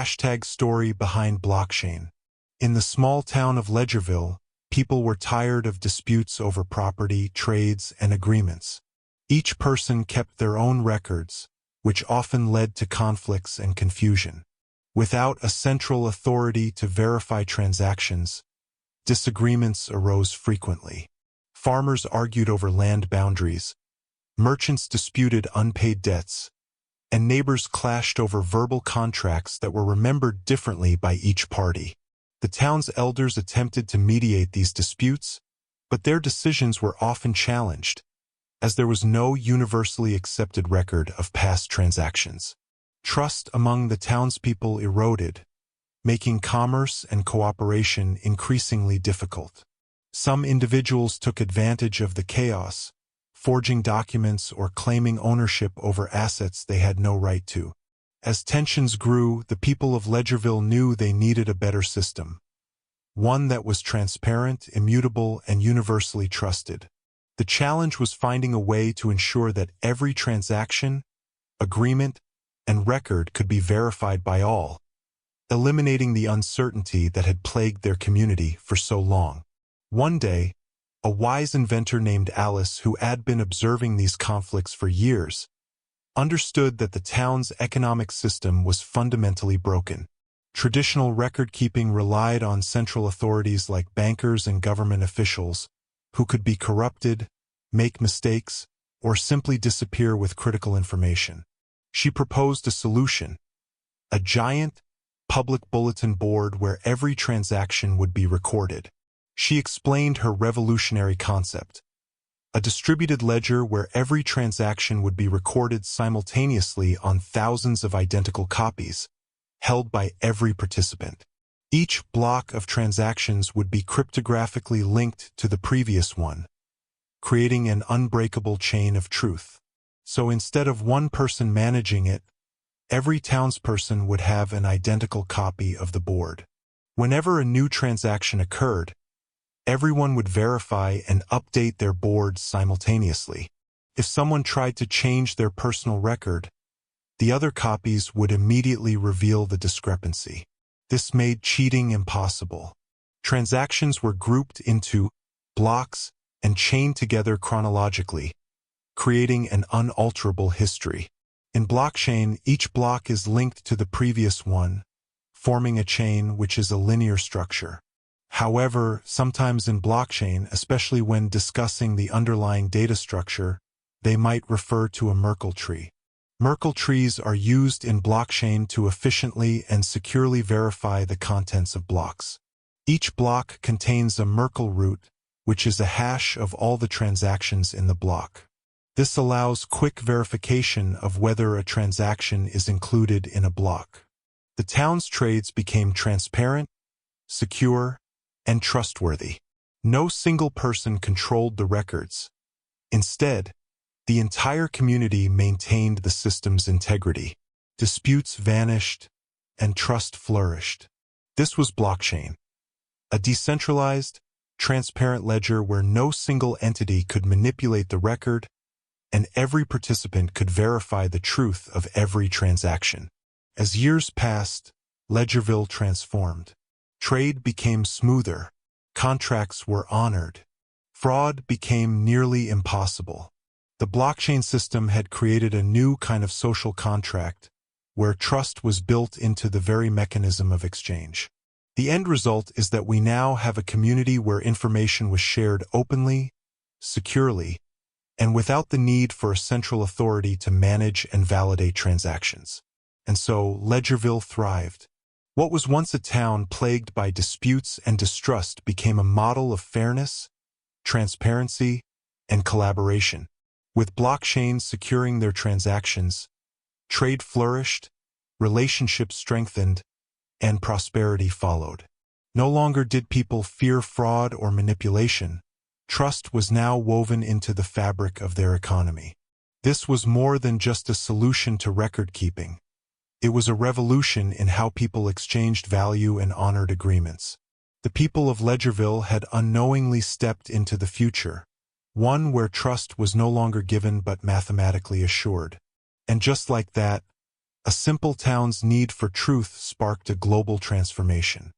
Story behind blockchain. In the small town of Ledgerville, people were tired of disputes over property, trades, and agreements. Each person kept their own records, which often led to conflicts and confusion. Without a central authority to verify transactions, disagreements arose frequently. Farmers argued over land boundaries, merchants disputed unpaid debts, and neighbors clashed over verbal contracts that were remembered differently by each party. The town's elders attempted to mediate these disputes, but their decisions were often challenged, as there was no universally accepted record of past transactions. Trust among the townspeople eroded, making commerce and cooperation increasingly difficult. Some individuals took advantage of the chaos, forging documents or claiming ownership over assets they had no right to. As tensions grew, the people of Ledgerville knew they needed a better system, one that was transparent, immutable, and universally trusted. The challenge was finding a way to ensure that every transaction, agreement, and record could be verified by all, eliminating the uncertainty that had plagued their community for so long. One day, a wise inventor named Alice, who had been observing these conflicts for years, understood that the town's economic system was fundamentally broken. Traditional record-keeping relied on central authorities like bankers and government officials, who could be corrupted, make mistakes, or simply disappear with critical information. She proposed a solution: a giant, public bulletin board where every transaction would be recorded. She explained her revolutionary concept: a distributed ledger where every transaction would be recorded simultaneously on thousands of identical copies, held by every participant. Each block of transactions would be cryptographically linked to the previous one, creating an unbreakable chain of truth. So instead of one person managing it, every townsperson would have an identical copy of the board. Whenever a new transaction occurred, everyone would verify and update their boards simultaneously. If someone tried to change their personal record, the other copies would immediately reveal the discrepancy. This made cheating impossible. Transactions were grouped into blocks and chained together chronologically, creating an unalterable history. In blockchain, each block is linked to the previous one, forming a chain which is a linear structure. However, sometimes in blockchain, especially when discussing the underlying data structure, they might refer to a Merkle tree. Merkle trees are used in blockchain to efficiently and securely verify the contents of blocks. Each block contains a Merkle root, which is a hash of all the transactions in the block. This allows quick verification of whether a transaction is included in a block. The town's trades became transparent, secure, and trustworthy. No single person controlled the records. Instead, the entire community maintained the system's integrity. Disputes vanished, and trust flourished. This was blockchain, a decentralized, transparent ledger where no single entity could manipulate the record, and every participant could verify the truth of every transaction. As years passed, Ledgerville transformed. Trade became smoother, contracts were honored, fraud became nearly impossible. The blockchain system had created a new kind of social contract, where trust was built into the very mechanism of exchange. The end result is that we now have a community where information was shared openly, securely, and without the need for a central authority to manage and validate transactions. And so, Ledgerville thrived. What was once a town plagued by disputes and distrust became a model of fairness, transparency, and collaboration. With blockchains securing their transactions, trade flourished, relationships strengthened, and prosperity followed. No longer did people fear fraud or manipulation. Trust was now woven into the fabric of their economy. This was more than just a solution to record-keeping. It was a revolution in how people exchanged value and honored agreements. The people of Ledgerville had unknowingly stepped into the future, one where trust was no longer given but mathematically assured. And just like that, A simple town's need for truth sparked a global transformation.